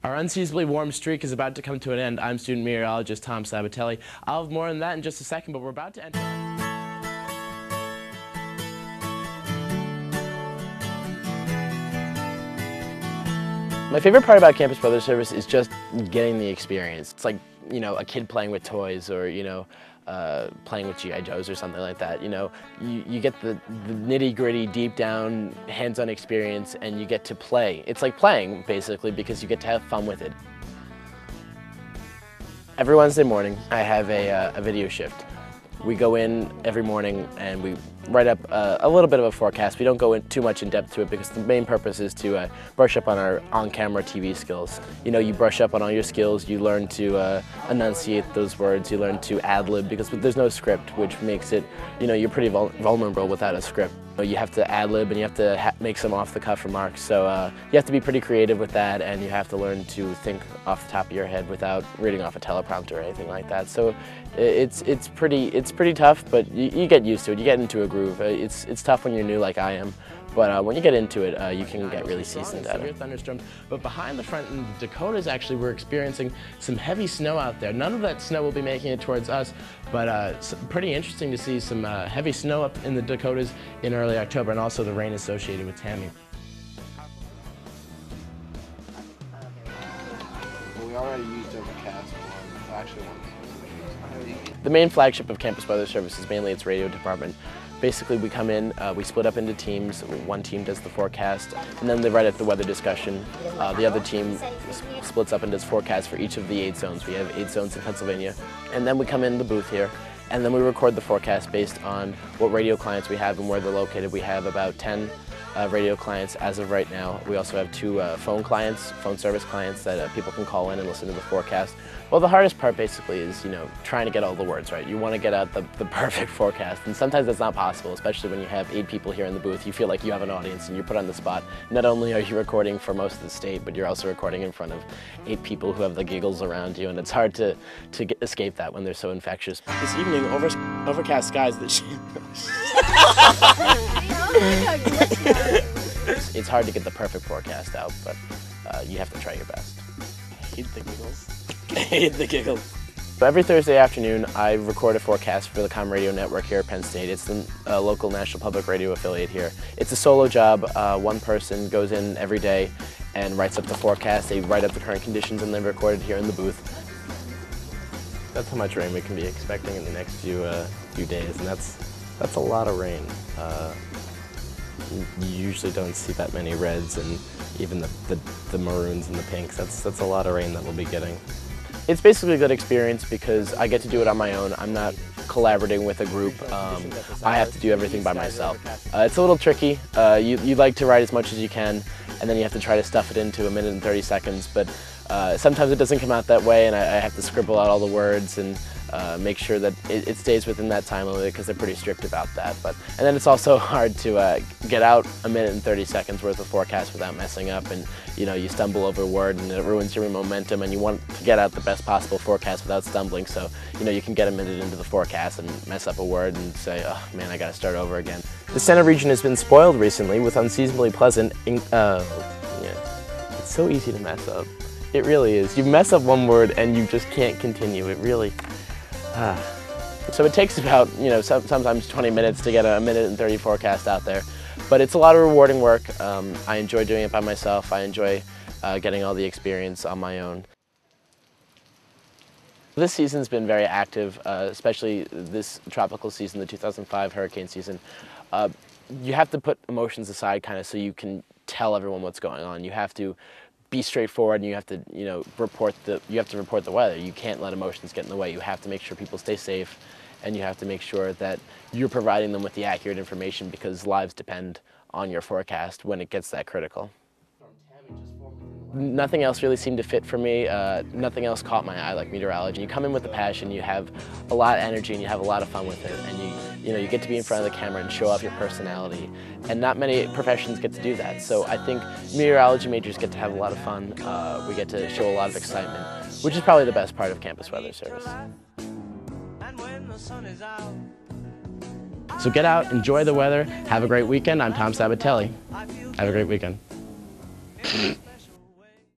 Our unseasonably warm streak is about to come to an end. I'm student meteorologist Tom Sabbatelli. I'll have more on that in just a second, but we're about to enter. My favorite part about Campus Weather Service is just getting the experience. It's like, you know, a kid playing with toys or, you know, playing with G.I. Joes or something like that. You know, you get the nitty-gritty, deep-down, hands-on experience, and you get to play. It's like playing, basically, because you get to have fun with it. Every Wednesday morning, I have a video shift. We go in every morning and we write up a little bit of a forecast. We don't go in too much in depth to it because the main purpose is to brush up on our on-camera TV skills. You know, you brush up on all your skills, you learn to enunciate those words, you learn to ad-lib because there's no script, which makes it, you know, you're pretty vulnerable without a script. You have to ad-lib and you have to make some off-the-cuff remarks, so you have to be pretty creative with that, and you have to learn to think off the top of your head without reading off a teleprompter or anything like that. So it's pretty tough, but you get used to it. You get into a groove. It's tough when you're new like I am, but when you get into it, you can get really seasoned at it. Thunderstorms, but behind the front in the Dakotas, actually, we're experiencing some heavy snow out there. None of that snow will be making it towards us, but pretty interesting to see some heavy snow up in the Dakotas in early October, and also the rain associated with Tammy. We already used overcast one, actually one. The main flagship of Campus Weather Service is mainly its radio department. Basically, we come in, we split up into teams. One team does the forecast, and then they write up the weather discussion. The other team splits up and does forecasts for each of the 8 zones. We have 8 zones in Pennsylvania. And then we come in the booth here, and then we record the forecast based on what radio clients we have and where they're located. We have about 10 radio clients as of right now. We also have 2 phone service clients that people can call in and listen to the forecast. Well, the hardest part basically is, you know, trying to get all the words right. You want to get out the perfect forecast, and sometimes that's not possible, especially when you have 8 people here in the booth. You feel like you have an audience and you're put on the spot. Not only are you recording for most of the state, but you're also recording in front of 8 people who have the giggles around you, and it's hard to escape that when they're so infectious. This evening, overcast skies that It's hard to get the perfect forecast out, but you have to try your best. I hate the giggles. I hate the giggles. So every Thursday afternoon, I record a forecast for the Com Radio Network here at Penn State. It's the local National Public Radio affiliate here. It's a solo job. One person goes in every day and writes up the forecast. They write up the current conditions and they record it here in the booth. That's how much rain we can be expecting in the next few days, and that's a lot of rain. You usually don't see that many reds and even the maroons and the pinks. That's a lot of rain that we'll be getting. It's basically a good experience because I get to do it on my own. I'm not collaborating with a group. I have to do everything by myself. It's a little tricky. You like to write as much as you can, and then you have to try to stuff it into 1 minute and 30 seconds, but sometimes it doesn't come out that way, and I have to scribble out all the words and make sure that it stays within that time limit because they're pretty strict about that. And then it's also hard to get out 1 minute and 30 seconds worth of forecast without messing up, and you know, you stumble over a word and it ruins your momentum, and you want to get out the best possible forecast without stumbling, so you know, you can get a minute into the forecast and mess up a word and say, oh man, I gotta start over again. The center region has been spoiled recently with unseasonably pleasant, yeah, it's so easy to mess up. It really is. You mess up one word and you just can't continue. It really, So it takes about, you know, sometimes 20 minutes to get a 1 minute and 30 forecast out there. But it's a lot of rewarding work. I enjoy doing it by myself. I enjoy getting all the experience on my own. This season's been very active, especially this tropical season, the 2005 hurricane season. You have to put emotions aside kind of so you can tell everyone what's going on. You have to be straightforward, and you have to, you know, report the weather. You can't let emotions get in the way. You have to make sure people stay safe, and you have to make sure that you're providing them with the accurate information because lives depend on your forecast when it gets that critical. Nothing else really seemed to fit for me. Nothing else caught my eye like meteorology. You come in with a passion, you have a lot of energy, and you have a lot of fun with it, and you get to be in front of the camera and show off your personality. And not many professions get to do that. So I think meteorology majors get to have a lot of fun. We get to show a lot of excitement, which is probably the best part of Campus Weather Service. So get out, enjoy the weather, have a great weekend. I'm Tom Sabbatelli. Have a great weekend.